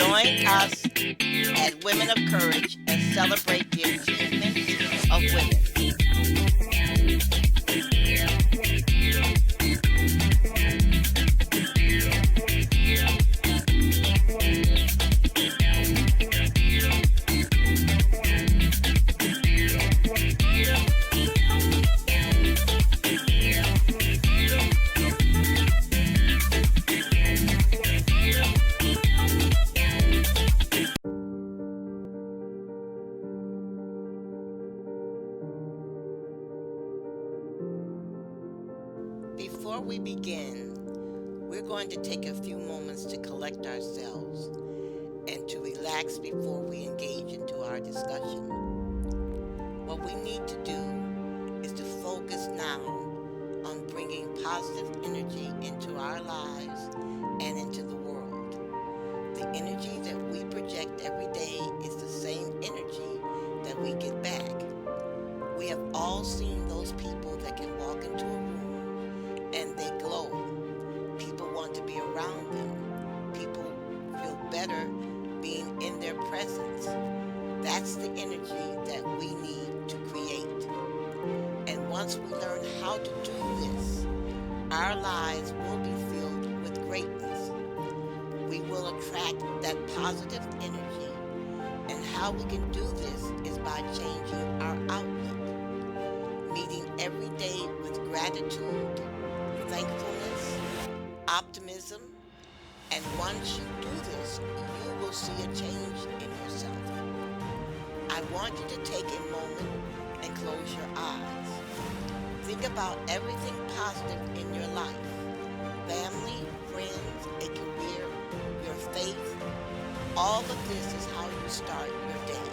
Join us at Women of Courage and celebrate the achievements of women. Before we begin, we're going to take a few moments to collect ourselves and to relax before we engage into our discussion. What we need to do is to focus now on bringing positive energy into our lives and into the world. The energy that we project every day is the same energy that we get back. We have all seen those people that can walk into a room and they glow. People want to be around them. People feel better being in their presence. That's the energy that we need to create. And once we learn how to do this, our lives will be filled with greatness. We will attract that positive energy. And how we can do this is by changing our outlook, meeting every day with gratitude, thankfulness, optimism, and once you do this, you will see a change in yourself. I want you to take a moment and close your eyes. Think about everything positive in your life: family, friends, a career, your faith. All of this is how you start your day.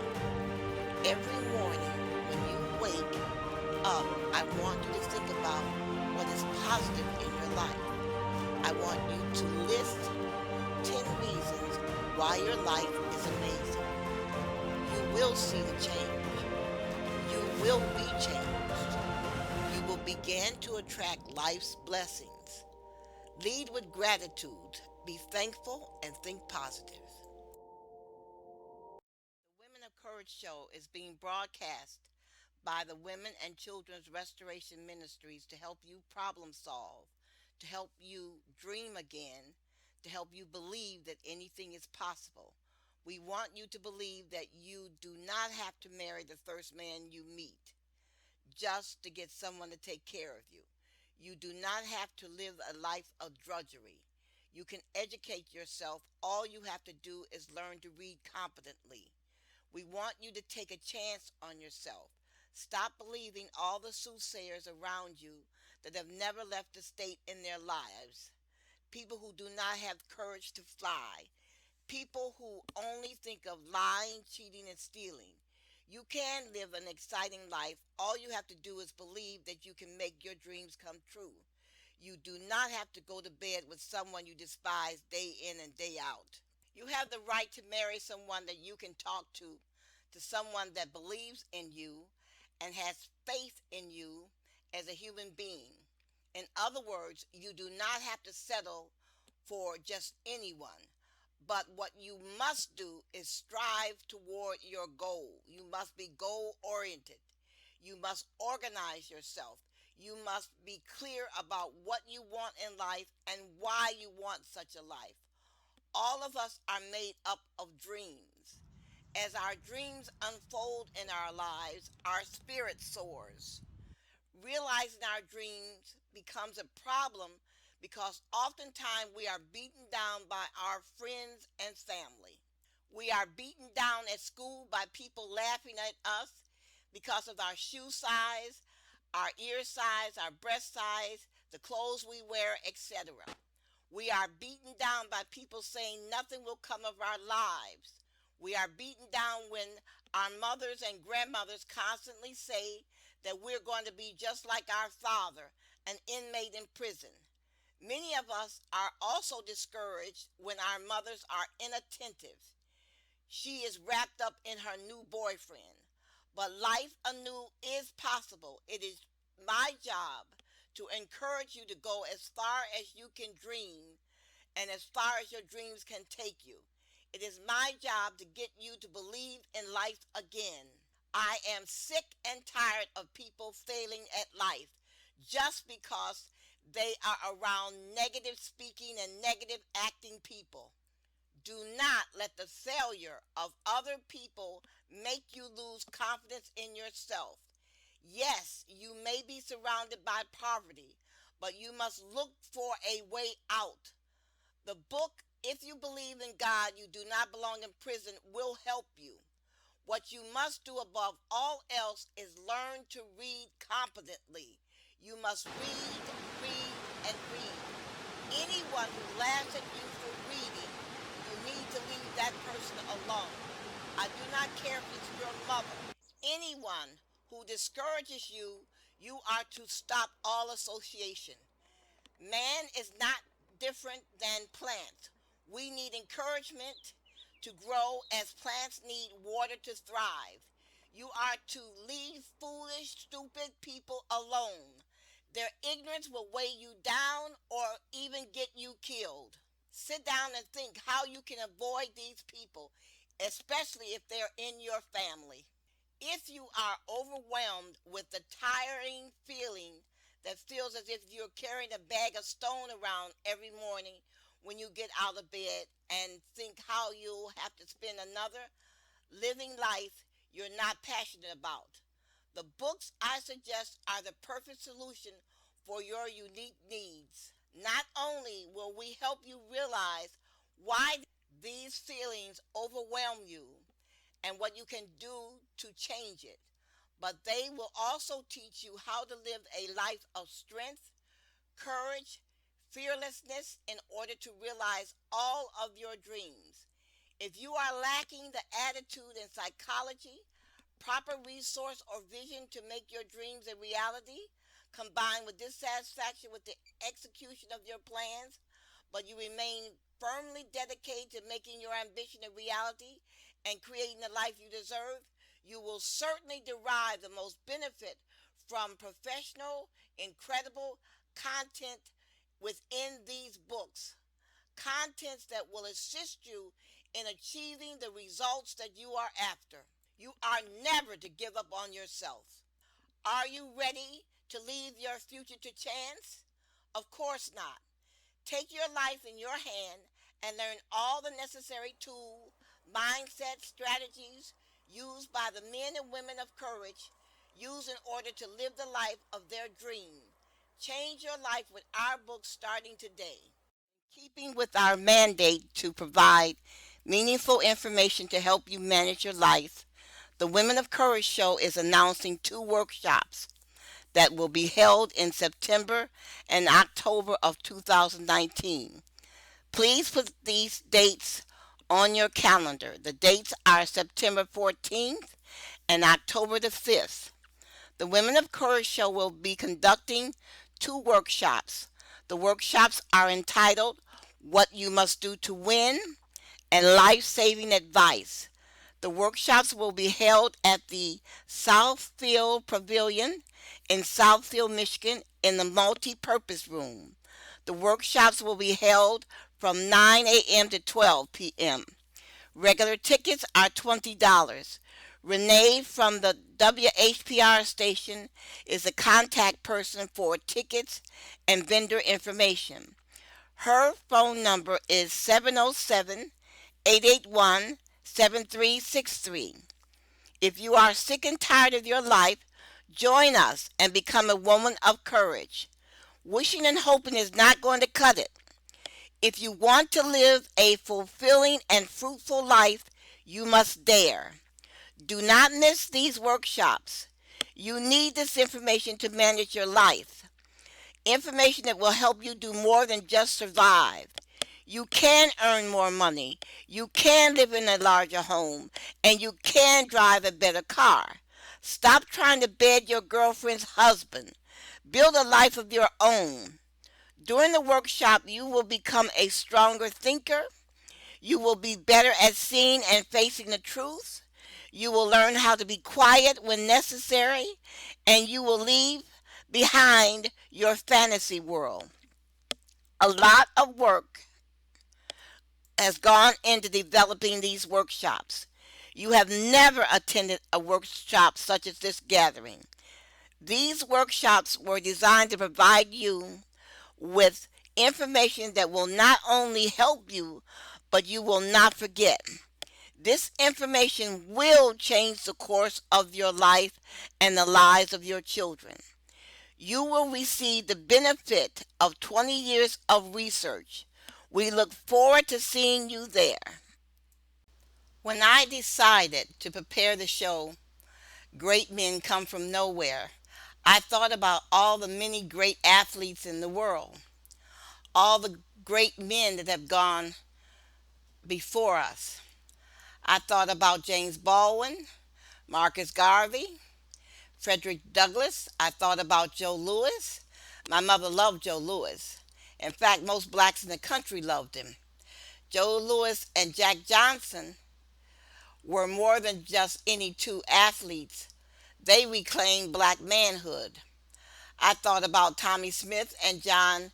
Every morning when you wake up, I want you to think about what is positive in your life. I want you to list 10 reasons why your life is amazing. You will see the change. You will be changed. You will begin to attract life's blessings. Lead with gratitude. Be thankful and think positive. The Women of Courage show is being broadcast by the Women and Children's Restoration Ministries to help you problem solve, to help you dream again, to help you believe that anything is possible. We want you to believe that you do not have to marry the first man you meet just to get someone to take care of you. You do not have to live a life of drudgery. You can educate yourself. All you have to do is learn to read competently. We want you to take a chance on yourself. Stop believing all the soothsayers around you that have never left a state in their lives. People who do not have courage to fly. People who only think of lying, cheating, and stealing. You can live an exciting life. All you have to do is believe that you can make your dreams come true. You do not have to go to bed with someone you despise day in and day out. You have the right to marry someone that you can talk to someone that believes in you and has faith in you as a human being. In other words, you do not have to settle for just anyone. But what you must do is strive toward your goal. You must be goal oriented. You must organize yourself. You must be clear about what you want in life and why you want such a life. All of us are made up of dreams. As our dreams unfold in our lives, our spirit soars. Realizing our dreams becomes a problem because oftentimes we are beaten down by our friends and family. We are beaten down at school by people laughing at us because of our shoe size, our ear size, our breast size, the clothes we wear, etc. We are beaten down by people saying nothing will come of our lives. We are beaten down when our mothers and grandmothers constantly say that we're going to be just like our father, an inmate in prison. Many of us are also discouraged when our mothers are inattentive. She is wrapped up in her new boyfriend. But life anew is possible. It is my job to encourage you to go as far as you can dream and as far as your dreams can take you. It is my job to get you to believe in life again. I am sick and tired of people failing at life just because they are around negative speaking and negative acting people. Do not let the failure of other people make you lose confidence in yourself. Yes, you may be surrounded by poverty, but you must look for a way out. The book, If You Believe in God, You Do Not Belong in Prison, will help you. What you must do above all else is learn to read competently. You must read, read, and read. Anyone who laughs at you for reading, you need to leave that person alone. I do not care if it's your mother. Anyone who discourages you, you are to stop all association. Man is not different than plants. We need encouragement to grow as plants need water to thrive. You are to leave foolish, stupid people alone. Their ignorance will weigh you down or even get you killed. Sit down and think how you can avoid these people, especially if they're in your family. If you are overwhelmed with the tiring feeling that feels as if you're carrying a bag of stone around every morning when you get out of bed and think how you'll have to spend another living life you're not passionate about, the books I suggest are the perfect solution for your unique needs. Not only will we help you realize why these feelings overwhelm you and what you can do to change it, but they will also teach you how to live a life of strength, courage, fearlessness in order to realize all of your dreams. If you are lacking the attitude and psychology, proper resource or vision to make your dreams a reality, combined with dissatisfaction with the execution of your plans, but you remain firmly dedicated to making your ambition a reality and creating the life you deserve, you will certainly derive the most benefit from professional, incredible content within these books. Contents that will assist you in achieving the results that you are after. You are never to give up on yourself. Are you ready to leave your future to chance? Of course not. Take your life in your hand and learn all the necessary tools, mindset, strategies used by the men and women of courage used in order to live the life of their dream. Change your life with our book starting today. Keeping with our mandate to provide meaningful information to help you manage your life, the Women of Courage Show is announcing two workshops that will be held in September and October of 2019. Please put these dates on your calendar. The dates are September 14th and October the 5th. The Women of Courage Show will be conducting two workshops. The workshops are entitled What You Must Do to Win and Life Saving Advice. The workshops will be held at the Southfield Pavilion in Southfield, Michigan, in the multi-purpose room. The workshops will be held from 9 a.m. to 12 p.m. Regular tickets are $20. Renee from the WHPR station is the contact person for tickets and vendor information. Her phone number is 707 881 7363. If you are sick and tired of your life, join us and become a woman of courage. Wishing and hoping is not going to cut it. If you want to live a fulfilling and fruitful life, you must dare. Do not miss these workshops. You need this information to manage your life. Information that will help you do more than just survive. You can earn more money. You can live in a larger home. And you can drive a better car. Stop trying to bed your girlfriend's husband. Build a life of your own. During the workshop, you will become a stronger thinker. You will be better at seeing and facing the truth. You will learn how to be quiet when necessary. And you will leave behind your fantasy world. A lot of work has gone into developing these workshops. You have never attended a workshop such as this gathering. These workshops were designed to provide you with information that will not only help you, but you will not forget. This information will change the course of your life and the lives of your children. You will receive the benefit of 20 years of research. We look forward to seeing you there. When I decided to prepare the show, Great Men Come From Nowhere, I thought about all the many great athletes in the world, all the great men that have gone before us. I thought about James Baldwin, Marcus Garvey, Frederick Douglass. I thought about Joe Louis. My mother loved Joe Louis. In fact, most blacks in the country loved him. Joe Louis and Jack Johnson were more than just any two athletes. They reclaimed black manhood. I thought about Tommy Smith and John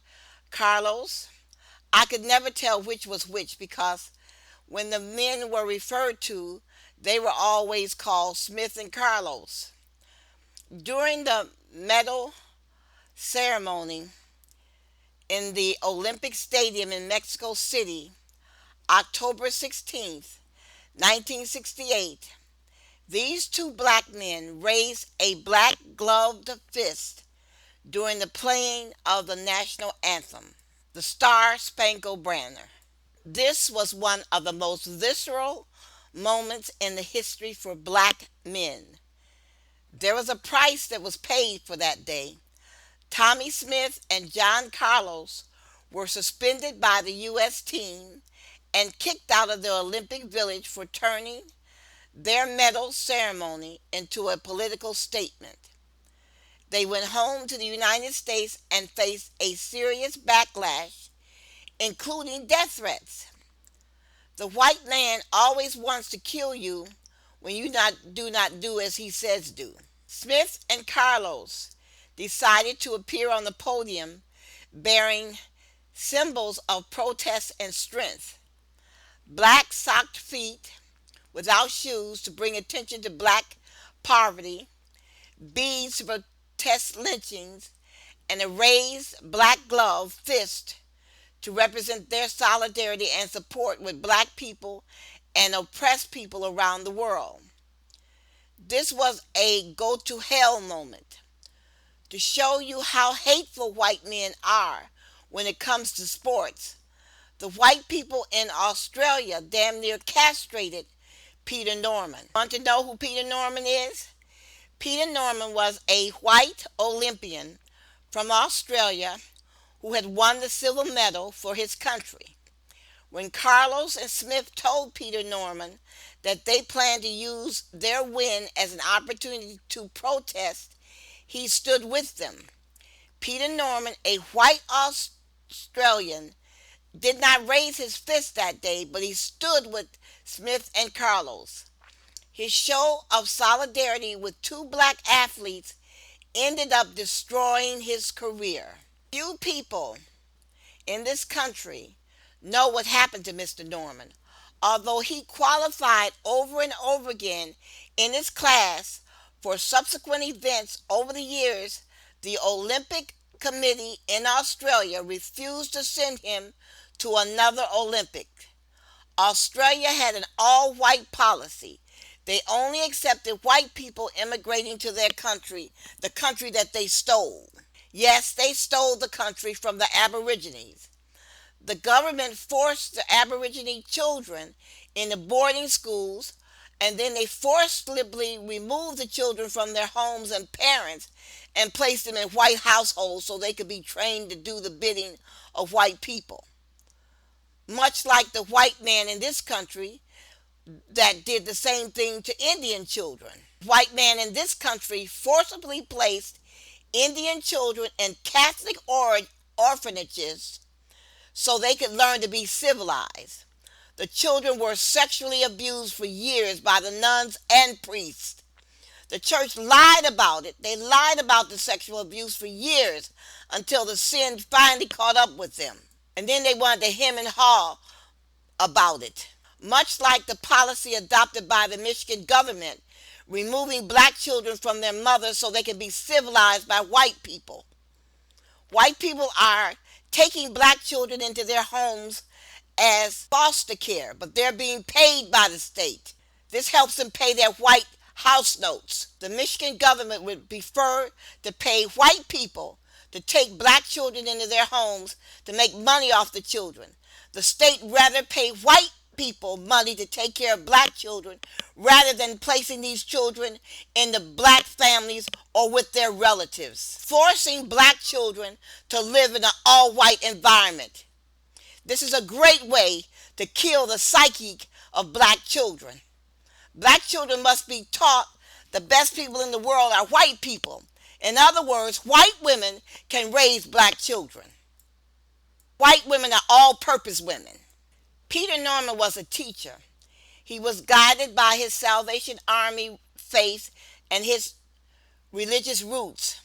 Carlos. I could never tell which was which because when the men were referred to, they were always called Smith and Carlos. During the medal ceremony in the Olympic Stadium in Mexico City, October 16th, 1968, these two black men raised a black gloved fist during the playing of the national anthem, the Star Spangled Banner. This was one of the most visceral moments in the history for black men. There was a price that was paid for that day. Tommy Smith and John Carlos were suspended by the U.S. team and kicked out of the Olympic Village for turning their medal ceremony into a political statement. They went home to the United States and faced a serious backlash, including death threats. The white man always wants to kill you when you do not do as he says do. Smith and Carlos decided to appear on the podium bearing symbols of protest and strength. Black socked feet without shoes to bring attention to black poverty, beads to protest lynchings, and a raised black glove fist to represent their solidarity and support with black people and oppressed people around the world. This was a go to hell moment to show you how hateful white men are when it comes to sports. The white people in Australia damn near castrated Peter Norman. Want to know who Peter Norman is? Peter Norman was a white Olympian from Australia who had won the silver medal for his country. When Carlos and Smith told Peter Norman that they planned to use their win as an opportunity to protest, he stood with them. Peter Norman, a white Australian, did not raise his fist that day, but he stood with Smith and Carlos. His show of solidarity with two black athletes ended up destroying his career. Few people in this country know what happened to Mr. Norman. Although he qualified over and over again in his class for subsequent events over the years, the Olympic Committee in Australia refused to send him to another Olympic. Australia had an all-white policy. They only accepted white people immigrating to their country, the country that they stole. Yes, they stole the country from the Aborigines. The government forced the Aborigine children into boarding schools, and then they forcibly removed the children from their homes and parents and placed them in white households so they could be trained to do the bidding of white people. Much like the white man in this country that did the same thing to Indian children. White man in this country forcibly placed Indian children in Catholic orphanages so they could learn to be civilized. The children were sexually abused for years by the nuns and priests. The church lied about it. They lied about the sexual abuse for years until the sin finally caught up with them. And then they wanted to hem and haw about it. Much like the policy adopted by the Michigan government, removing black children from their mothers so they can be civilized by white people. White people are taking black children into their homes as foster care, but they're being paid by the state. This helps them pay their white house notes. The Michigan government would prefer to pay white people to take black children into their homes to make money off the children. The state rather pay white people money to take care of black children rather than placing these children into black families or with their relatives, forcing black children to live in an all-white environment. This is a great way to kill the psyche of black children. Black children must be taught the best people in the world are white people. In other words, white women can raise black children. White women are all-purpose women. Peter Norman was a teacher. He was guided by his Salvation Army faith and his religious roots.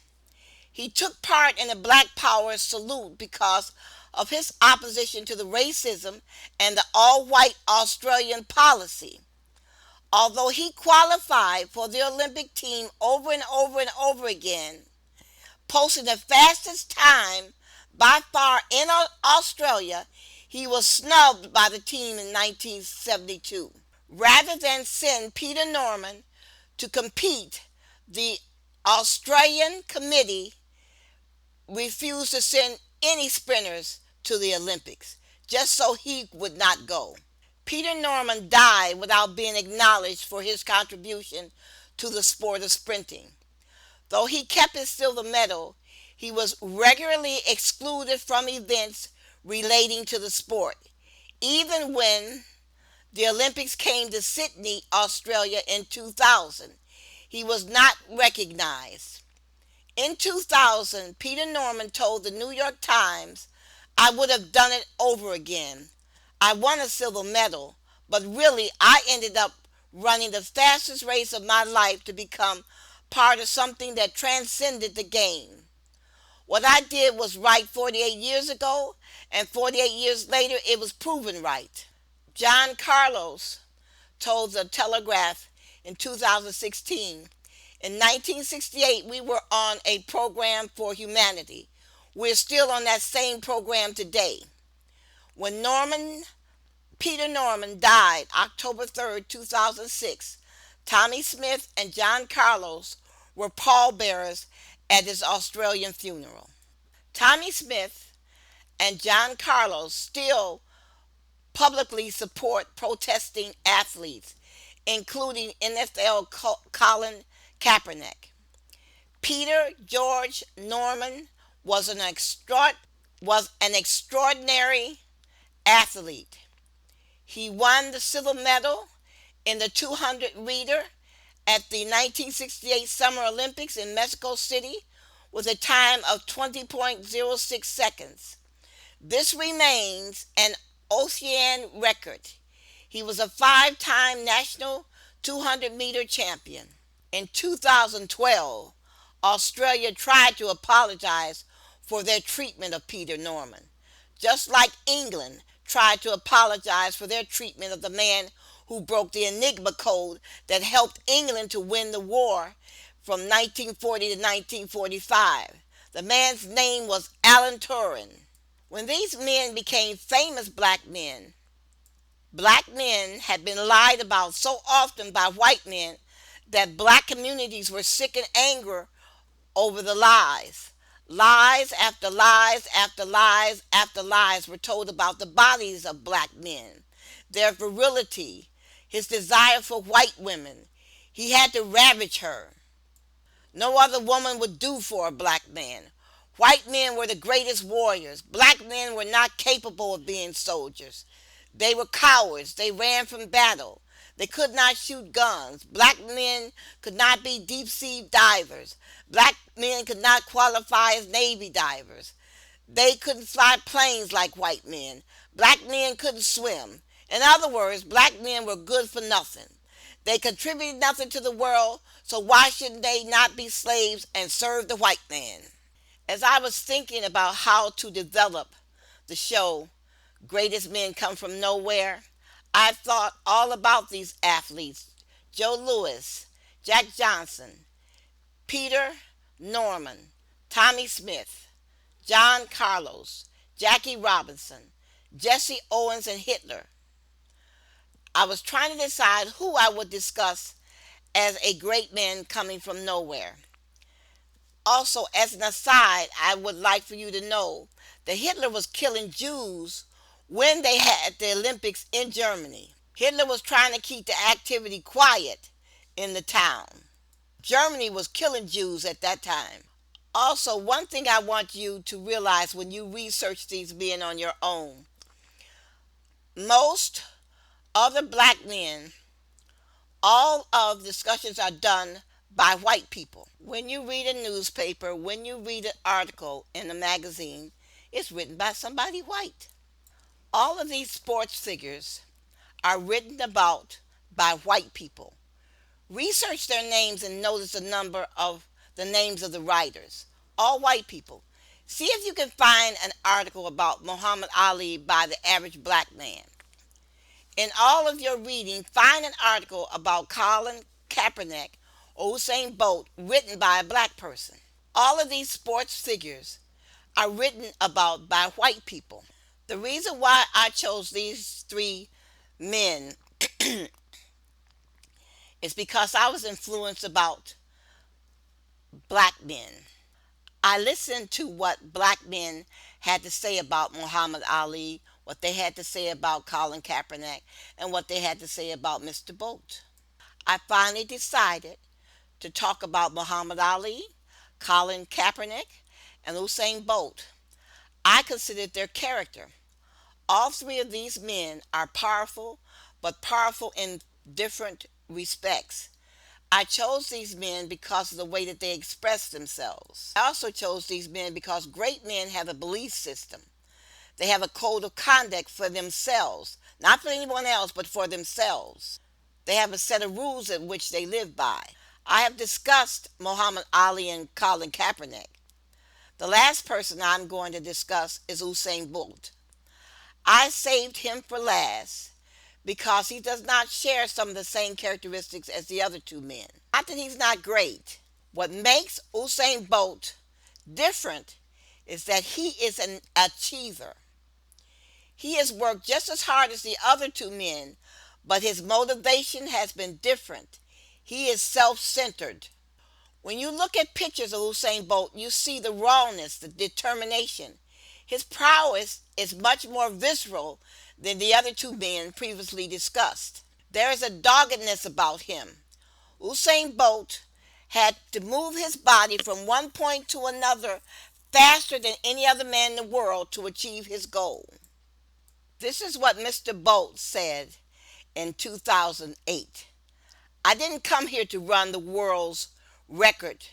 He took part in the Black Power salute because of his opposition to the racism and the all-white Australian policy. Although he qualified for the Olympic team over and over and over again, posting the fastest time by far in Australia, he was snubbed by the team in 1972. Rather than send Peter Norman to compete, the Australian committee refused to send any sprinters to the Olympics, just so he would not go. Peter Norman died without being acknowledged for his contribution to the sport of sprinting. Though he kept his silver medal, he was regularly excluded from events relating to the sport. Even when the Olympics came to Sydney, Australia in 2000, he was not recognized. In 2000, Peter Norman told the New York Times, "I would have done it over again. I won a silver medal, but really I ended up running the fastest race of my life to become part of something that transcended the game. What I did was right 48 years ago, and 48 years later it was proven right." John Carlos told the Telegraph in 2016, "In 1968 we were on a program for humanity. We're still on that same program today." When Peter Norman died October 3rd, 2006, Tommy Smith and John Carlos were pallbearers at his Australian funeral. Tommy Smith and John Carlos still publicly support protesting athletes, including NFL Colin Kaepernick. Peter George Norman was an extraordinary athlete. He won the silver medal in the 200 meter at the 1968 Summer Olympics in Mexico City with a time of 20.06 seconds. This remains an Ocean record. He was a five-time national 200-meter champion. In 2012, Australia tried to apologize for their treatment of Peter Norman, just like England tried to apologize for their treatment of the man who broke the Enigma code that helped England to win the war from 1940 to 1945. The man's name was Alan Turing. When these men became famous black men had been lied about so often by white men that black communities were sick and angry over the lies. Lies after lies after lies after lies were told about the bodies of black men, their virility, his desire for white women. He had to ravage her. No other woman would do for a black man. White men were the greatest warriors. Black men were not capable of being soldiers. They were cowards. They ran from battle. They could not shoot guns. Black men could not be deep sea divers. Black men could not qualify as Navy divers. They couldn't fly planes like white men. Black men couldn't swim. In other words, black men were good for nothing. They contributed nothing to the world, so why shouldn't they not be slaves and serve the white man? As I was thinking about how to develop the show Greatest men come from nowhere. I thought all about these athletes: Joe Louis, Jack Johnson, Peter Norman, Tommy Smith, John Carlos, Jackie Robinson, Jesse Owens, and Hitler. I was trying to decide who I would discuss as a great man coming from nowhere. Also, as an aside, I would like for you to know that Hitler was killing Jews when they had the Olympics in Germany. Hitler was trying to keep the activity quiet in the town. Germany was killing Jews at that time. Also, one thing I want you to realize when you research these men on your own: most other black men, all of discussions are done by white people. When you read a newspaper, when you read an article in a magazine, it's written by somebody white. All of these sports figures are written about by white people. Research their names and notice the number of the names of the writers. All white people. See if you can find an article about Muhammad Ali by the average black man. In all of your reading, find an article about Colin Kaepernick or Usain Bolt written by a black person. All of these sports figures are written about by white people. The reason why I chose these three men is because I was influenced about black men. I listened to what black men had to say about Muhammad Ali, what they had to say about Colin Kaepernick, and what they had to say about Mr. Bolt. I finally decided to talk about Muhammad Ali, Colin Kaepernick, and Usain Bolt. I considered their character. All three of these men are powerful, but powerful in different respects. I chose these men because of the way that they express themselves. I also chose these men because great men have a belief system. They have a code of conduct for themselves, not for anyone else, but for themselves. They have a set of rules in which they live by. I have discussed Muhammad Ali and Colin Kaepernick. The last person I'm going to discuss is Usain Bolt. I saved him for last because he does not share some of the same characteristics as the other two men. Not that he's not great. What makes Usain Bolt different is that he is an achiever. He has worked just as hard as the other two men, but his motivation has been different. He is self-centered. When you look at pictures of Usain Bolt, you see the rawness, the determination. His prowess is much more visceral than the other two men previously discussed. There is a doggedness about him. Usain Bolt had to move his body from one point to another faster than any other man in the world to achieve his goal. This is what Mr. Bolt said in 2008. I didn't come here to run the world's record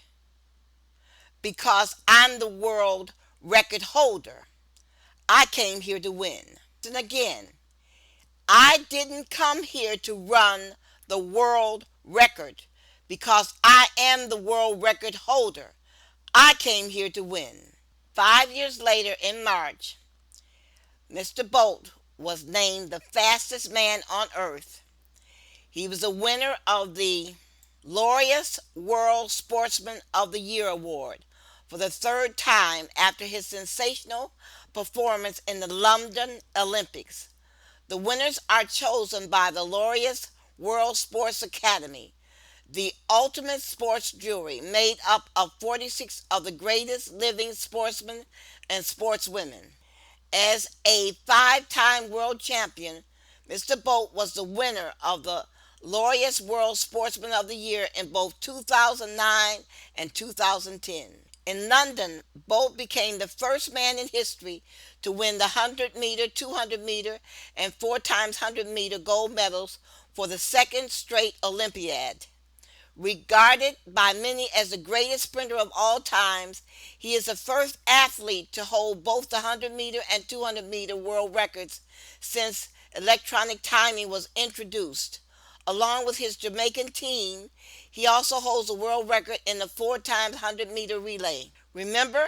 because I'm the world record holder. I came here to win. And again, I didn't come here to run the world record because I am the world record holder. I came here to win. 5 years later, in March, Mr. Bolt was named the fastest man on earth. He was a winner of the Laureus World Sportsman of the Year award for the third time after his sensational performance in the London Olympics. The winners are chosen by the Laureus World Sports Academy, the ultimate sports jury made up of 46 of the greatest living sportsmen and sportswomen. As a five-time world champion, Mr. Bolt was the winner of the Laureus World Sportsman of the Year in both 2009 and 2010. In London, Bolt became the first man in history to win the 100-meter, 200-meter, and 4x100-meter gold medals for the second straight Olympiad. Regarded by many as the greatest sprinter of all times, he is the first athlete to hold both the 100-meter and 200-meter world records since electronic timing was introduced. Along with his Jamaican team, he also holds the world record in the 4x100-meter relay. Remember,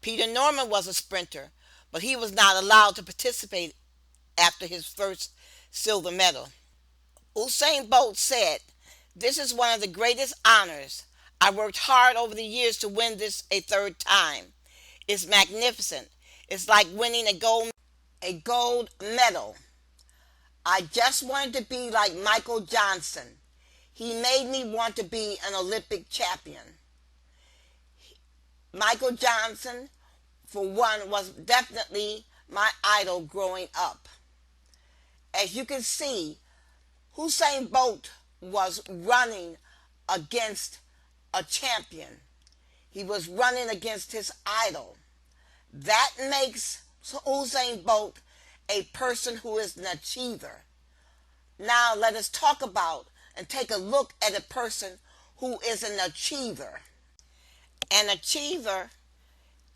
Peter Norman was a sprinter, but he was not allowed to participate after his first silver medal. Usain Bolt said, "This is one of the greatest honors. I worked hard over the years to win this a third time. It's magnificent. It's like winning a gold medal. I just wanted to be like Michael Johnson. He made me want to be an Olympic champion." Michael Johnson, for one, was definitely my idol growing up. As you can see, Usain Bolt was running against a champion. He was running against his idol. That makes Usain Bolt a person who is an achiever. Now let us talk about and take a look at a person who is an achiever. An achiever,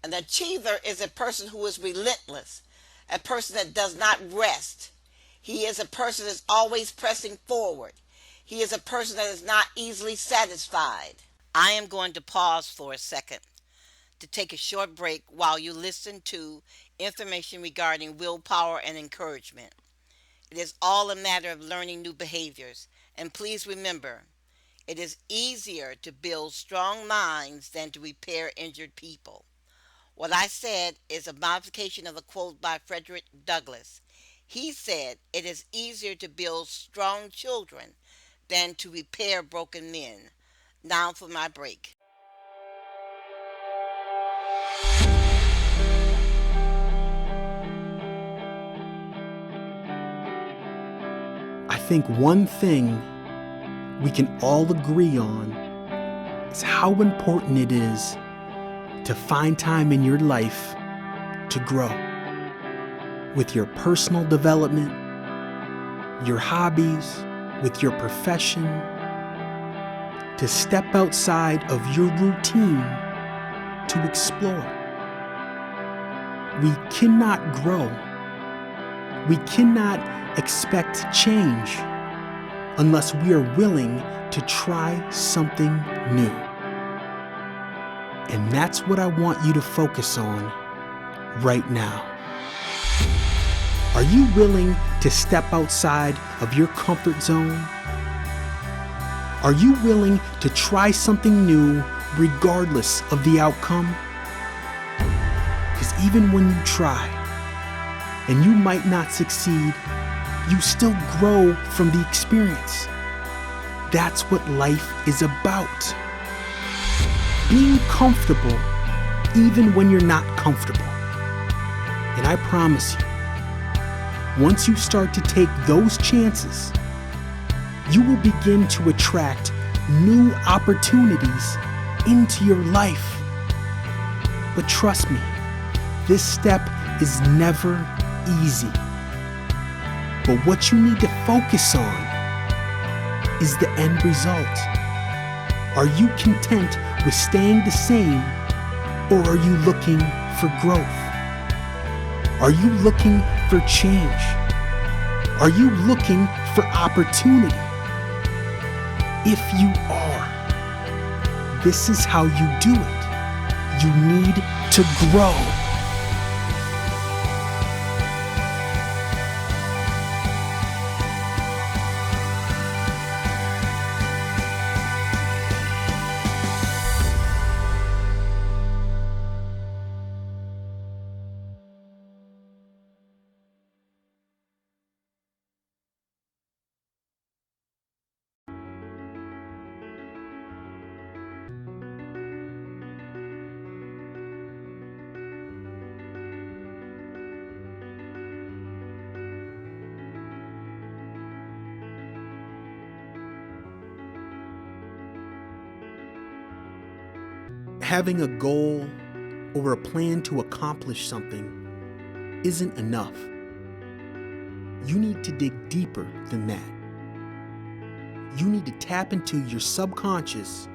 an achiever is a person who is relentless, a person that does not rest. He is a person that is always pressing forward. He is a person that is not easily satisfied. I am going to pause for a second to take a short break while you listen to information regarding willpower and encouragement. It is all a matter of learning new behaviors. And please remember, it is easier to build strong minds than to repair injured people. What I said is a modification of a quote by Frederick Douglass. He said, "It is easier to build strong children than to repair broken men." Now for my break. I think one thing we can all agree on is how important it is to find time in your life to grow with your personal development, your hobbies, with your profession, to step outside of your routine to explore. We cannot grow. We cannot expect change unless we are willing to try something new. And that's what I want you to focus on right now. Are you willing to step outside of your comfort zone? Are you willing to try something new regardless of the outcome? Because even when you try and you might not succeed, you still grow from the experience. That's what life is about. Being comfortable even when you're not comfortable. And I promise you, once you start to take those chances, you will begin to attract new opportunities into your life. But trust me, this step is never easy. But what you need to focus on is the end result. Are you content with staying the same, or are you looking for growth? Are you looking for change? Are you looking for opportunity? If you are, this is how you do it. You need to grow. Having a goal or a plan to accomplish something isn't enough. You need to dig deeper than that. You need to tap into your subconscious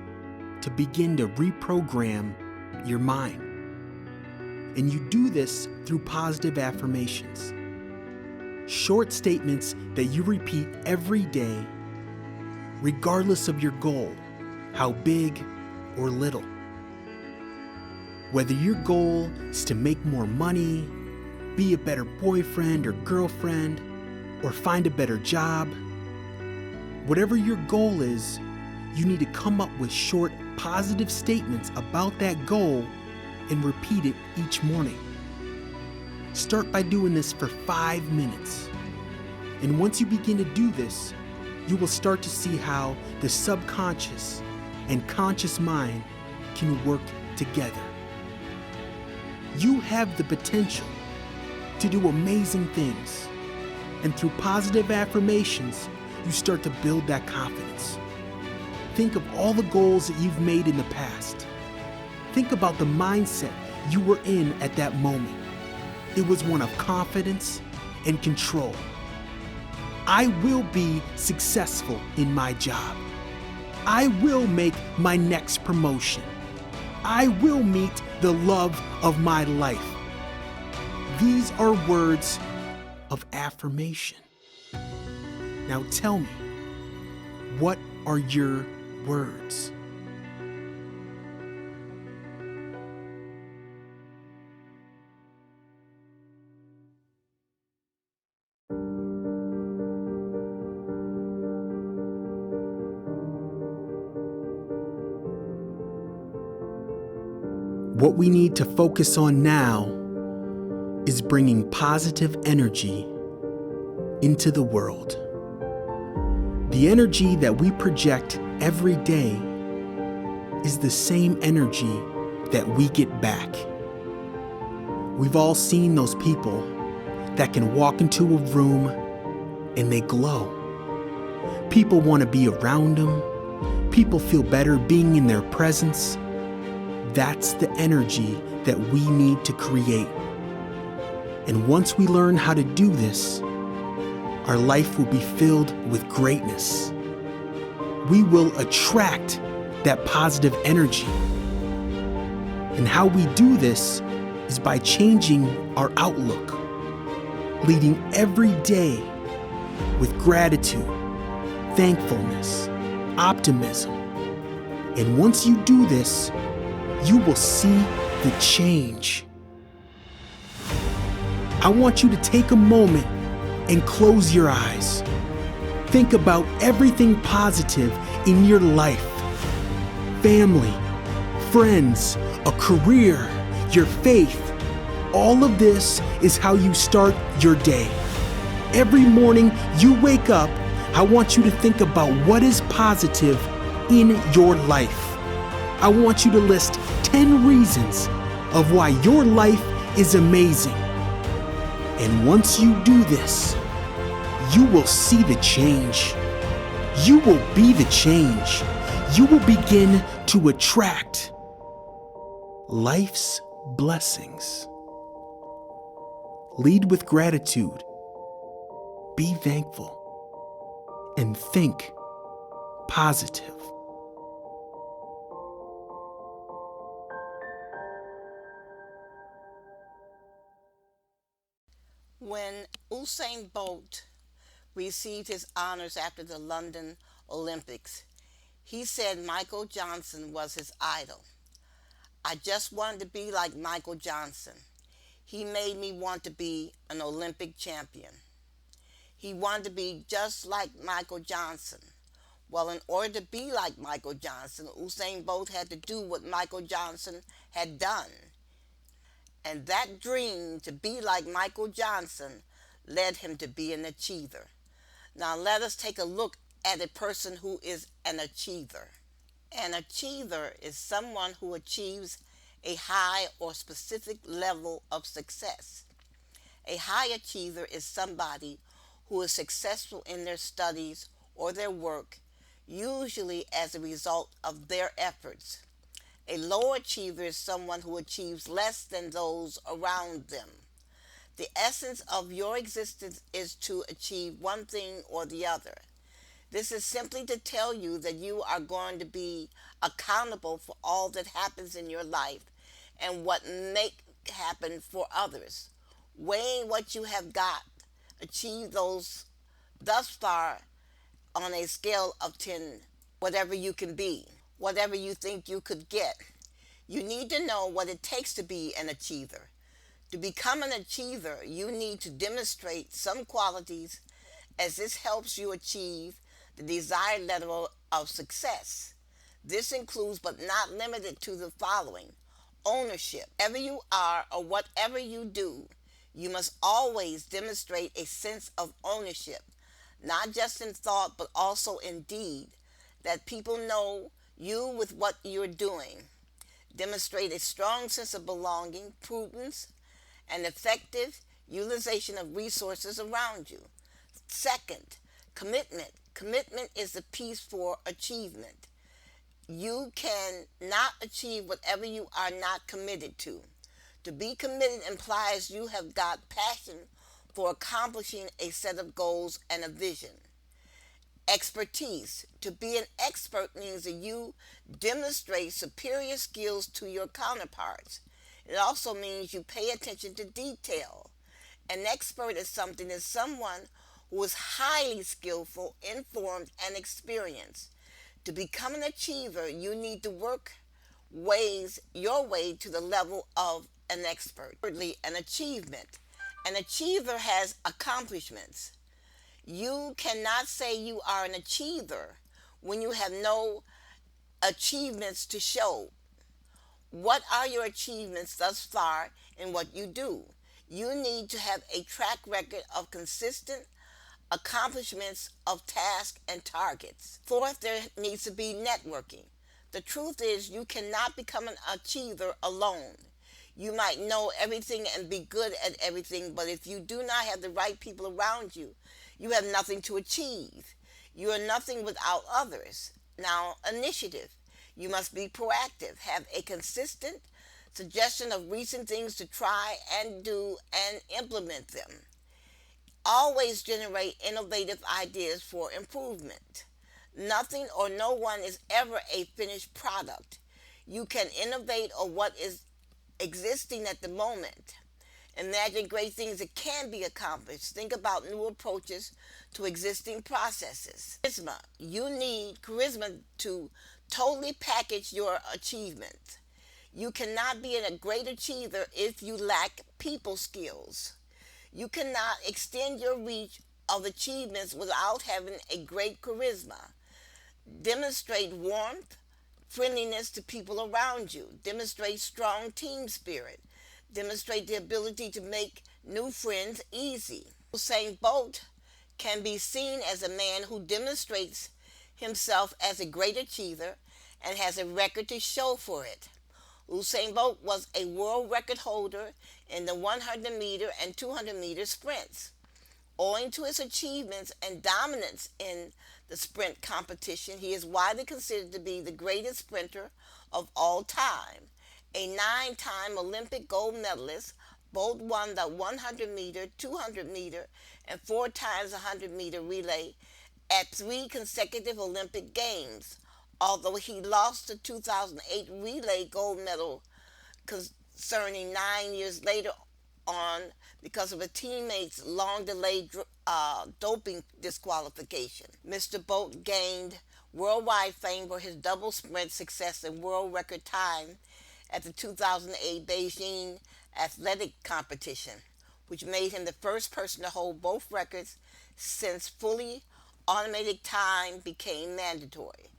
to begin to reprogram your mind. And you do this through positive affirmations. Short statements that you repeat every day, regardless of your goal, how big or little. Whether your goal is to make more money, be a better boyfriend or girlfriend, or find a better job. Whatever your goal is, you need to come up with short, positive statements about that goal and repeat it each morning. Start by doing this for 5 minutes. And once you begin to do this, you will start to see how the subconscious and conscious mind can work together. You have the potential to do amazing things. And through positive affirmations, you start to build that confidence. Think of all the goals that you've made in the past. Think about the mindset you were in at that moment. It was one of confidence and control. I will be successful in my job. I will make my next promotion. I will meet the love of my life. These are words of affirmation. Now tell me, what are your words? What we need to focus on now is bringing positive energy into the world. The energy that we project every day is the same energy that we get back. We've all seen those people that can walk into a room and they glow. People want to be around them. People feel better being in their presence. That's the energy that we need to create. And once we learn how to do this, our life will be filled with greatness. We will attract that positive energy. And how we do this is by changing our outlook, leading every day with gratitude, thankfulness, optimism. And once you do this, you will see the change. I want you to take a moment and close your eyes. Think about everything positive in your life. Family, friends, a career, your faith. All of this is how you start your day. Every morning you wake up, I want you to think about what is positive in your life. I want you to list 10 reasons of why your life is amazing. And once you do this, you will see the change. You will be the change. You will begin to attract life's blessings. Lead with gratitude. Be thankful. And think positive. When Usain Bolt received his honors after the London Olympics, he said Michael Johnson was his idol. I just wanted to be like Michael Johnson. He made me want to be an Olympic champion. He wanted to be just like Michael Johnson. Well, in order to be like Michael Johnson, Usain Bolt had to do what Michael Johnson had done. And that dream to be like Michael Johnson led him to be an achiever. Now let us take a look at a person who is an achiever. An achiever is someone who achieves a high or specific level of success. A high achiever is somebody who is successful in their studies or their work, usually as a result of their efforts. A low achiever is someone who achieves less than those around them. The essence of your existence is to achieve one thing or the other. This is simply to tell you that you are going to be accountable for all that happens in your life and what make happen for others. Weighing what you have got, achieve those thus far on a scale of 10, whatever you can be, whatever you think you could get. You need to know what it takes to be an achiever. To become an achiever, you need to demonstrate some qualities as this helps you achieve the desired level of success. This includes but not limited to the following: ownership. Wherever you are or whatever you do, you must always demonstrate a sense of ownership, not just in thought but also in deed, that people know you with what you're doing. Demonstrate a strong sense of belonging, prudence, and effective utilization of resources around you. Second, commitment. Commitment is the piece for achievement. You can not achieve whatever you are not committed to. To be committed implies you have got passion for accomplishing a set of goals and a vision. Expertise. To be an expert means that you demonstrate superior skills to your counterparts. It also means you pay attention to detail. An expert is someone who is highly skillful, informed, and experienced. To become an achiever, you need to work your way to the level of an expert. Thirdly, an achievement. An achiever has accomplishments. You cannot say you are an achiever when you have no achievements to show. What are your achievements thus far in what you do? You need to have a track record of consistent accomplishments of tasks and targets. Fourth, there needs to be networking. The truth is, you cannot become an achiever alone. You might know everything and be good at everything, but if you do not have the right people around you, you have nothing to achieve. You are nothing without others. Now, initiative. You must be proactive, have a consistent suggestion of recent things to try and do and implement them. Always generate innovative ideas for improvement. Nothing or no one is ever a finished product. You can innovate on what is existing at the moment. Imagine great things that can be accomplished. Think about new approaches to existing processes. Charisma. You need charisma to totally package your achievement. You cannot be a great achiever if you lack people skills. You cannot extend your reach of achievements without having a great charisma. Demonstrate warmth, friendliness to people around you. Demonstrate strong team spirit. Demonstrate the ability to make new friends easy. Usain Bolt can be seen as a man who demonstrates himself as a great achiever and has a record to show for it. Usain Bolt was a world record holder in the 100-meter and 200-meter sprints. Owing to his achievements and dominance in the sprint competition, he is widely considered to be the greatest sprinter of all time. A 9-time Olympic gold medalist, Bolt won the 100-meter, 200-meter, and 4 times 100-meter relay at 3 consecutive Olympic Games, although he lost the 2008 relay gold medal concerning 9 years later on because of a teammate's long delayed doping disqualification. Mr. Bolt gained worldwide fame for his double sprint success and world record time at the 2008 Beijing athletic competition, which made him the first person to hold both records since fully automatic time became mandatory.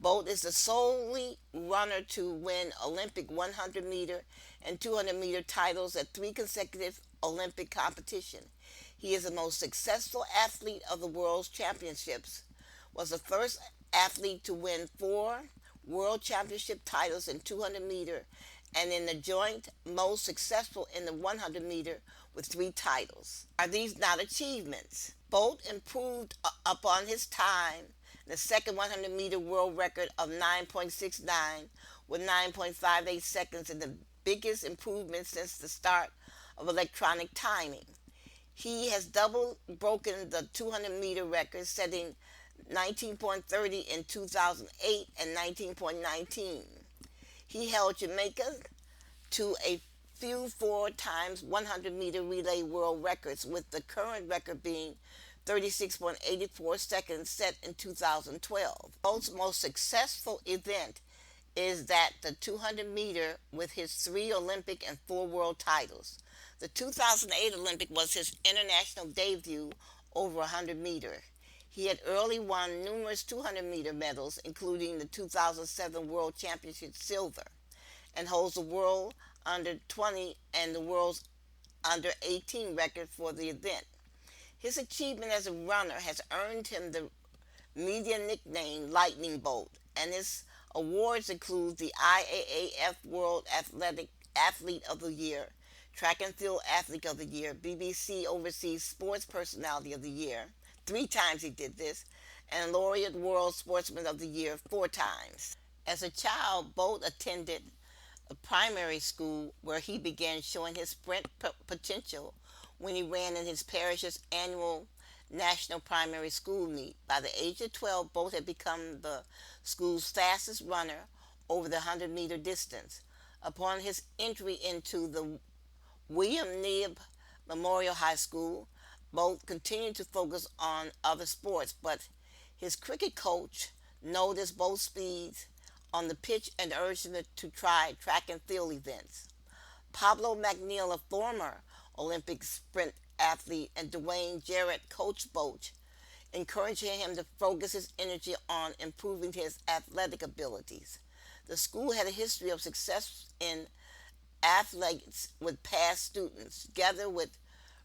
Bolt is the solely runner to win Olympic 100-meter and 200-meter titles at 3 consecutive Olympic competitions. He is the most successful athlete of the World Championships, was the first athlete to win 4 World Championship titles in 200-meter, and in the joint most successful in the 100-meter with 3 titles. Are these not achievements? Bolt improved upon his time, the second 100-meter world record of 9.69 with 9.58 seconds, and the biggest improvement since the start of electronic timing. He has double broken the 200-meter record, setting 19.30 in 2008 and 19.19. He held Jamaica to a few 4 times 100-meter relay world records, with the current record being 36.84 seconds set in 2012. Bolt's most successful event is that the 200-meter with his 3 Olympic and 4 world titles. The 2008 Olympic was his international debut over 100 meter. He had early won numerous 200-meter medals, including the 2007 World Championship silver, and holds the world under 20 and the world's under 18 record for the event. His achievement as a runner has earned him the media nickname Lightning Bolt, and his awards include the IAAF World Athlete of the Year, Track and Field Athlete of the Year, BBC Overseas Sports Personality of the Year, 3 times he did this, and Laureate World Sportsman of the Year 4 times. As a child, Bolt attended a primary school where he began showing his sprint potential when he ran in his parish's annual national primary school meet. By the age of 12, Bolt had become the school's fastest runner over the 100-meter distance. Upon his entry into the William Knibb Memorial High School, Bolt continued to focus on other sports, but his cricket coach noticed Bolt's speeds on the pitch and urged him to try track and field events. Pablo McNeil, a former Olympic sprint athlete, and Dwayne Jarrett coached Bolt, encouraging him to focus his energy on improving his athletic abilities. The school had a history of success in athletics with past students. Together with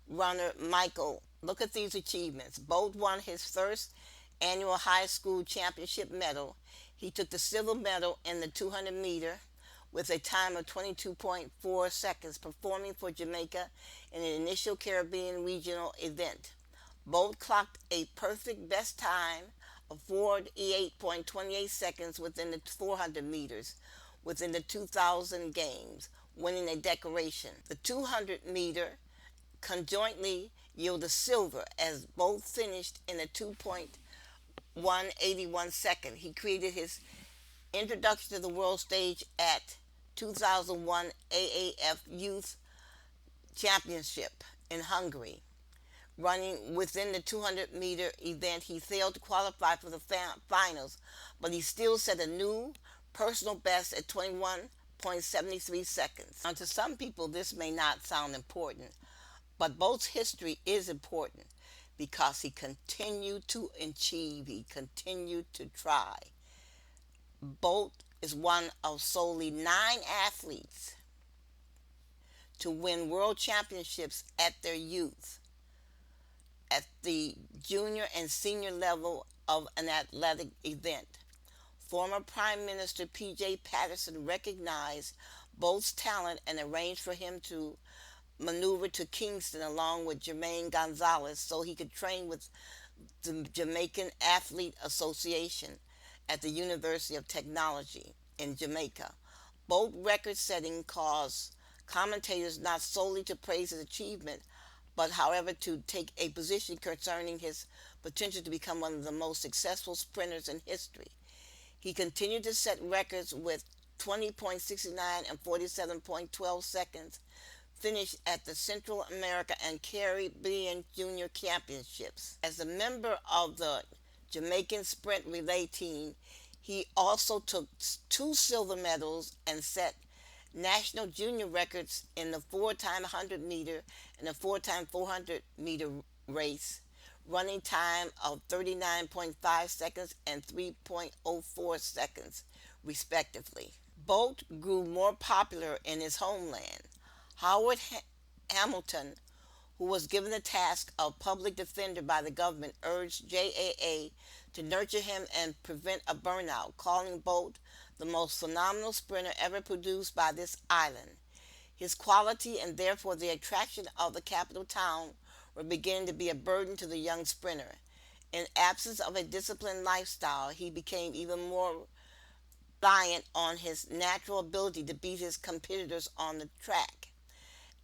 runner Michael, look at these achievements. Bolt won his first annual high school championship medal. He took the silver medal in the 200-meter with a time of 22.4 seconds, performing for Jamaica in an initial Caribbean regional event. Bolt clocked a perfect best time of 48.28 seconds within the 400 meters within the 2000 games, winning a decoration. The 200-meter conjointly yielded silver as Bolt finished in a 2.181 second. He created his introduction to the world stage at 2001 AAF Youth Championship in Hungary. Running within the 200-meter event, he failed to qualify for the finals, but he still set a new personal best at 21.73 seconds. Now, to some people, this may not sound important, but Bolt's history is important because he continued to achieve, he continued to try. Bolt is one of solely 9 athletes to win world championships at their youth, at the junior and senior level of an athletic event. Former Prime Minister P.J. Patterson recognized Bolt's talent and arranged for him to maneuver to Kingston along with Jermaine Gonzalez so he could train with the Jamaican Athlete Association at the University of Technology in Jamaica. Bolt record setting caused commentators not solely to praise his achievement, but however to take a position concerning his potential to become one of the most successful sprinters in history. He continued to set records with 20.69 and 47.12 seconds, finished at the Central America and Caribbean Junior Championships. As a member of the Jamaican sprint relay team, he also took 2 silver medals and set national junior records in the 4x 100 meter and the 4x 400 meter race, running time of 39.5 seconds and 3.04 seconds, respectively. Bolt grew more popular in his homeland. Howard Hamilton, who was given the task of public defender by the government, urged JAA to nurture him and prevent a burnout, calling Bolt the most phenomenal sprinter ever produced by this island. His quality and therefore the attraction of the capital town were beginning to be a burden to the young sprinter. In absence of a disciplined lifestyle, he became even more reliant on his natural ability to beat his competitors on the track.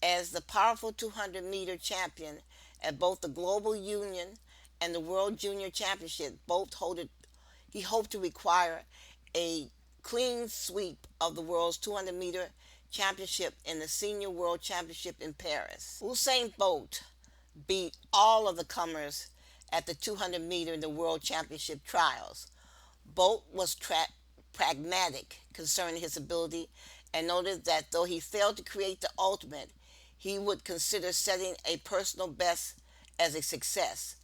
As the powerful 200-meter champion at both the Global Union and the World Junior Championship, he hoped to require a clean sweep of the world's 200-meter championship in the Senior World Championship in Paris. Usain Bolt beat all of the comers at the 200-meter in the World Championship trials. Bolt was pragmatic concerning his ability and noted that though he failed to create the ultimate, he would consider setting a personal best as a success.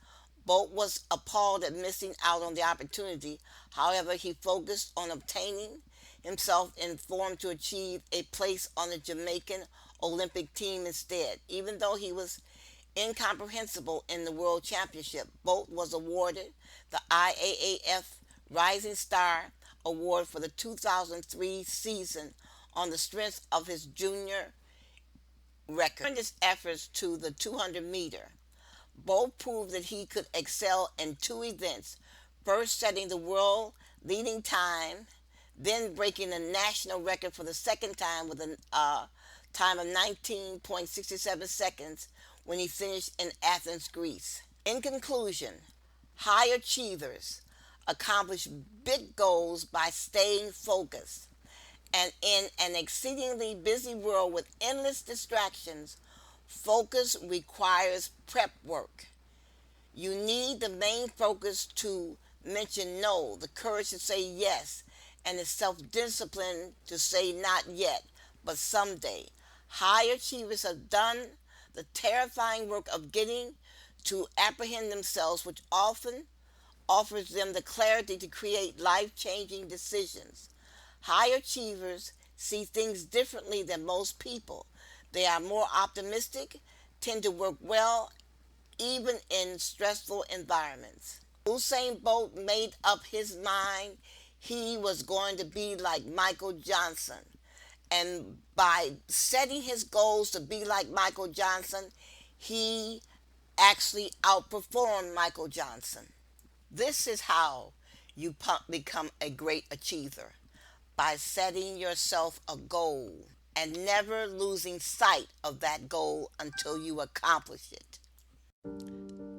Bolt was appalled at missing out on the opportunity. However, he focused on obtaining himself in form to achieve a place on the Jamaican Olympic team instead. Even though he was incomprehensible in the World Championship, Bolt was awarded the IAAF Rising Star Award for the 2003 season on the strength of his junior record. Turned his efforts to the 200-meter. Bolt proved that he could excel in two events, first setting the world leading time, then breaking the national record for the second time with a time of 19.67 seconds when he finished in Athens, Greece. In conclusion, high achievers accomplish big goals by staying focused. And in an exceedingly busy world with endless distractions, focus requires prep work. You need the main focus to mention no, the courage to say yes, and the self-discipline to say not yet, but someday. High achievers have done the terrifying work of getting to apprehend themselves, which often offers them the clarity to create life-changing decisions. High achievers see things differently than most people. They are more optimistic, tend to work well, even in stressful environments. Usain Bolt made up his mind he was going to be like Michael Johnson. And by setting his goals to be like Michael Johnson, he actually outperformed Michael Johnson. This is how you become a great achiever, by setting yourself a goal and never losing sight of that goal until you accomplish it.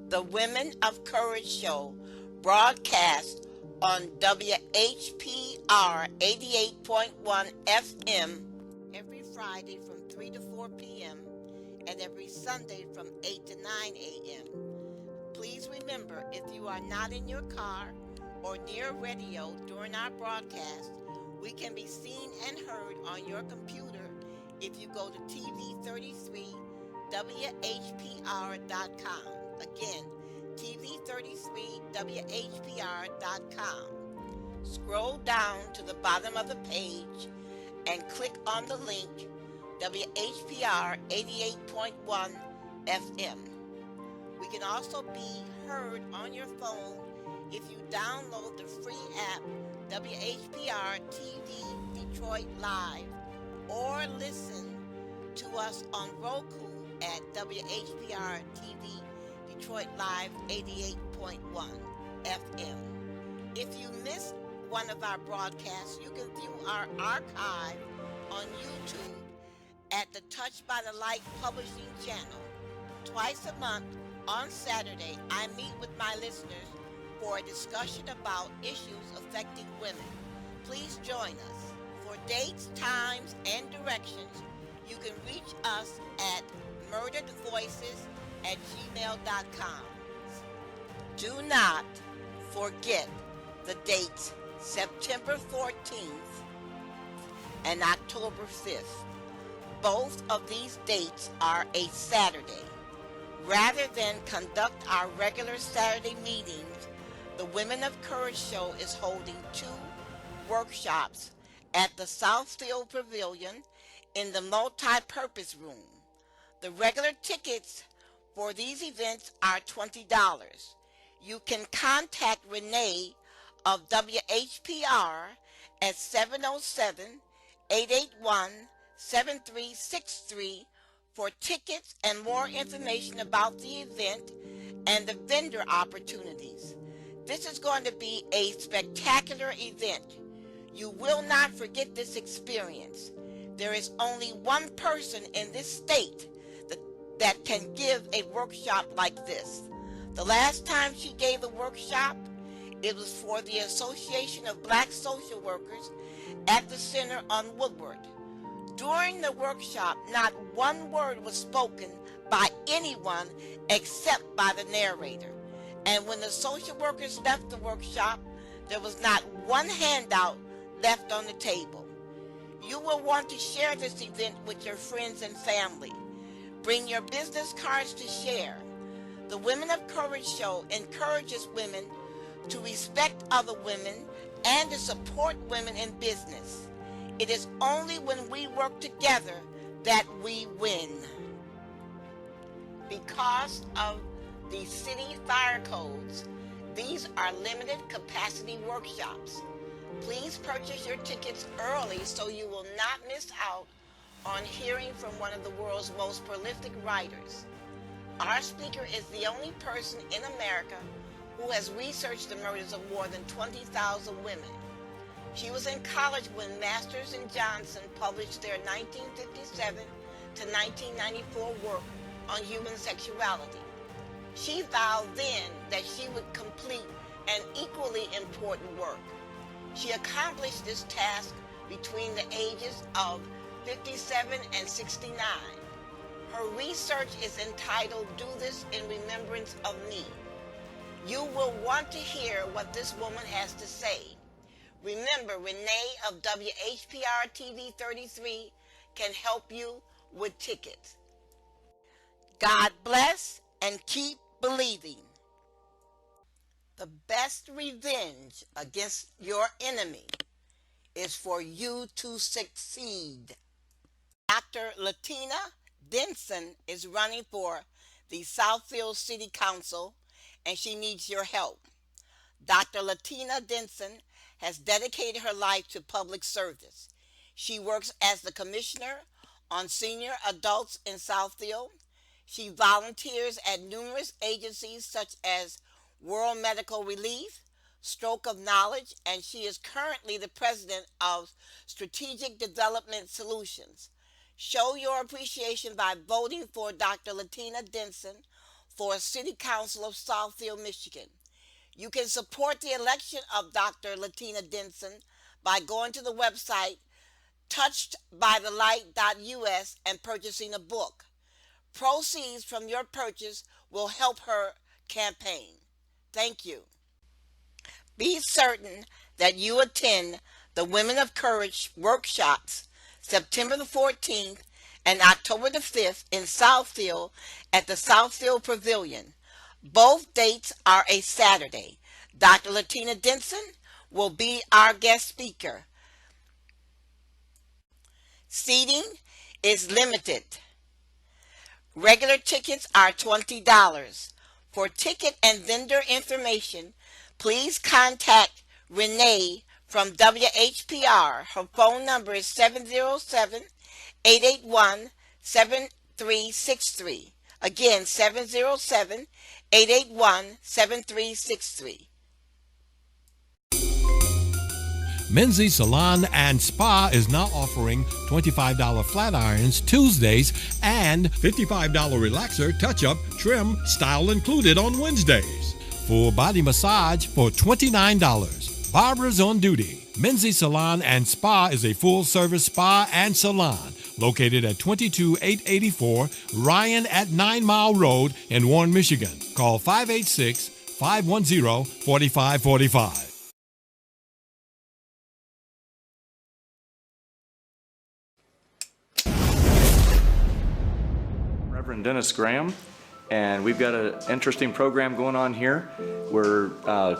The Women of Courage Show broadcast on WHPR 88.1 FM every Friday from 3 to 4 p.m. and every Sunday from 8 to 9 a.m. Please remember, if you are not in your car or near radio during our broadcast, we can be seen and heard on your computer if you go to TV33WHPR.com. Again, TV33WHPR.com. Scroll down to the bottom of the page and click on the link WHPR 88.1 FM. We can also be heard on your phone if you download the free app WHPR TV Detroit Live, or listen to us on Roku at WHPR TV Detroit Live 88.1 FM. If you missed one of our broadcasts, you can view our archive on YouTube at the Touch by the Light Publishing channel. Twice a month on Saturday, I meet with my listeners for a discussion about issues affecting women. Please join us. For dates, times, and directions, you can reach us at murderedvoices@gmail.com. Do not forget the dates September 14th and October 5th. Both of these dates are a Saturday. Rather than conduct our regular Saturday meetings, the Women of Courage Show is holding 2 workshops at the Southfield Pavilion in the multi-purpose room. The regular tickets for these events are $20. You can contact Renee of WHPR at 707-881-7363 for tickets and more information about the event and the vendor opportunities. This is going to be a spectacular event. You will not forget this experience. There is only one person in this state that can give a workshop like this. The last time she gave a workshop, it was for the Association of Black Social Workers at the Center on Woodward. During the workshop, not one word was spoken by anyone except by the narrator. And when the social workers left the workshop, there was not one handout left on the table. You will want to share this event with your friends and family. Bring your business cards to share. The Women of Courage Show encourages women to respect other women and to support women in business. It is only when we work together that we win. Because of the city fire codes, these are limited capacity workshops. Please purchase your tickets early so you will not miss out on hearing from one of the world's most prolific writers. Our speaker is the only person in America who has researched the murders of more than 20,000 women. She was in college when Masters and Johnson published their 1957 to 1994 work on human sexuality. She vowed then that she would complete an equally important work. She accomplished this task between the ages of 57 and 69. Her research is entitled "Do This in Remembrance of Me." You will want to hear what this woman has to say. Remember, Renee of WHPR TV 33 can help you with tickets. God bless and keep believing. The best revenge against your enemy is for you to succeed. Dr. Latina Denson is running for the Southfield City Council and she needs your help. Dr. Latina Denson has dedicated her life to public service. She works as the commissioner on senior adults in Southfield. She volunteers at numerous agencies such as World Medical Relief, Stroke of Knowledge, and she is currently the president of Strategic Development Solutions. Show your appreciation by voting for Dr. Latina Denson for City Council of Southfield, Michigan. You can support the election of Dr. Latina Denson by going to the website touchedbythelight.us and purchasing a book. Proceeds from your purchase will help her campaign. Thank you. Be certain that you attend the Women of Courage workshops September the 14th and October the 5th in Southfield at the Southfield Pavilion. Both dates are a Saturday. Dr. Latina Denson will be our guest speaker. Seating is limited. Regular tickets are $20. For ticket and vendor information, please contact Renee from WHPR. Her phone number is 707-881-7363. Again, 707-881-7363. Menzies Salon and Spa is now offering $25 flat irons Tuesdays and $55 relaxer, touch-up, trim, style included on Wednesdays. Full body massage for $29. Barbers on duty. Menzies Salon and Spa is a full-service spa and salon located at 22884 Ryan at 9 Mile Road in Warren, Michigan. Call 586-510-4545. Reverend Dennis Graham, and we've got an interesting program going on here. We're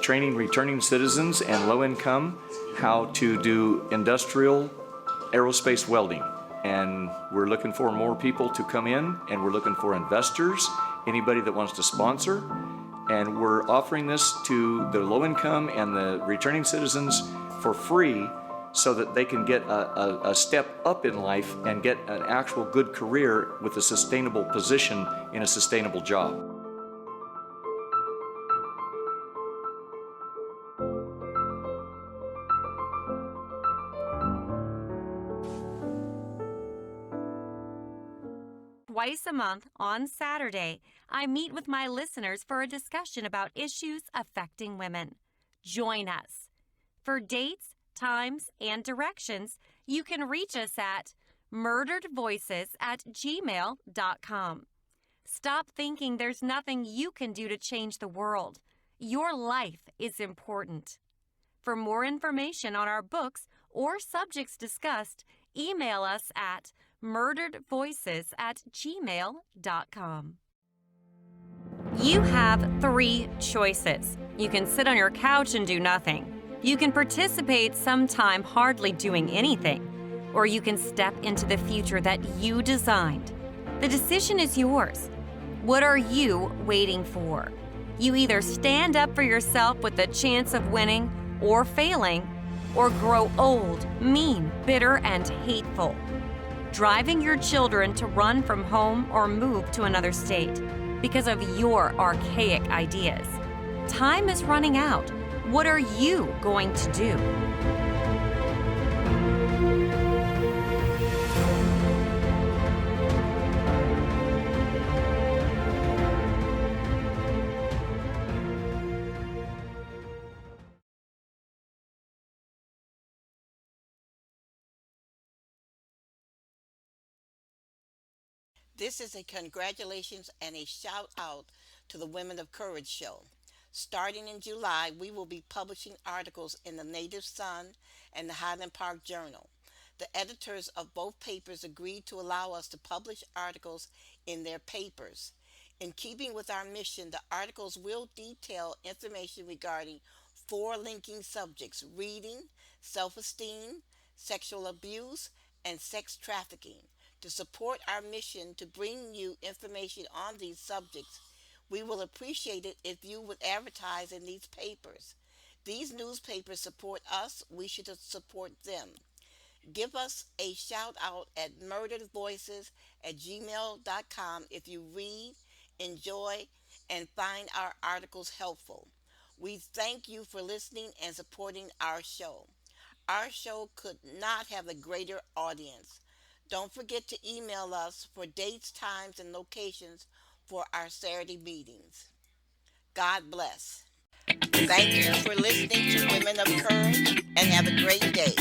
training returning citizens and low income how to do industrial aerospace welding. And we're looking for more people to come in, and we're looking for investors, anybody that wants to sponsor. And we're offering this to the low income and the returning citizens for free, so that they can get a step up in life and get an actual good career with a sustainable position in a sustainable job. Twice a month on Saturday, I meet with my listeners for a discussion about issues affecting women. Join us. For dates, times, and directions, you can reach us at murderedvoices@gmail.com. Stop thinking there's nothing you can do to change the world. Your life is important. For more information on our books or subjects discussed, email us at murderedvoices@gmail.com. You have 3 choices. You can sit on your couch and do nothing. You can participate sometime hardly doing anything. Or you can step into the future that you designed. The decision is yours. What are you waiting for? You either stand up for yourself with the chance of winning or failing, or grow old, mean, bitter, and hateful, driving your children to run from home or move to another state because of your archaic ideas. Time is running out. What are you going to do? This is a congratulations and a shout out to the Women of Courage show. Starting in July, we will be publishing articles in the Native Sun and the Highland Park Journal. The editors of both papers agreed to allow us to publish articles in their papers. In keeping with our mission, the articles will detail information regarding 4 linking subjects: reading, self esteem, sexual abuse, and sex trafficking. To support our mission to bring you information on these subjects, we will appreciate it if you would advertise in these papers. These newspapers support us, we should support them. Give us a shout out at murderedvoices@gmail.com if you read, enjoy, and find our articles helpful. We thank you for listening and supporting our show. Our show could not have a greater audience. Don't forget to email us for dates, times, and locations for our Saturday meetings. God bless. Thank you for listening to Women of Courage and have a great day.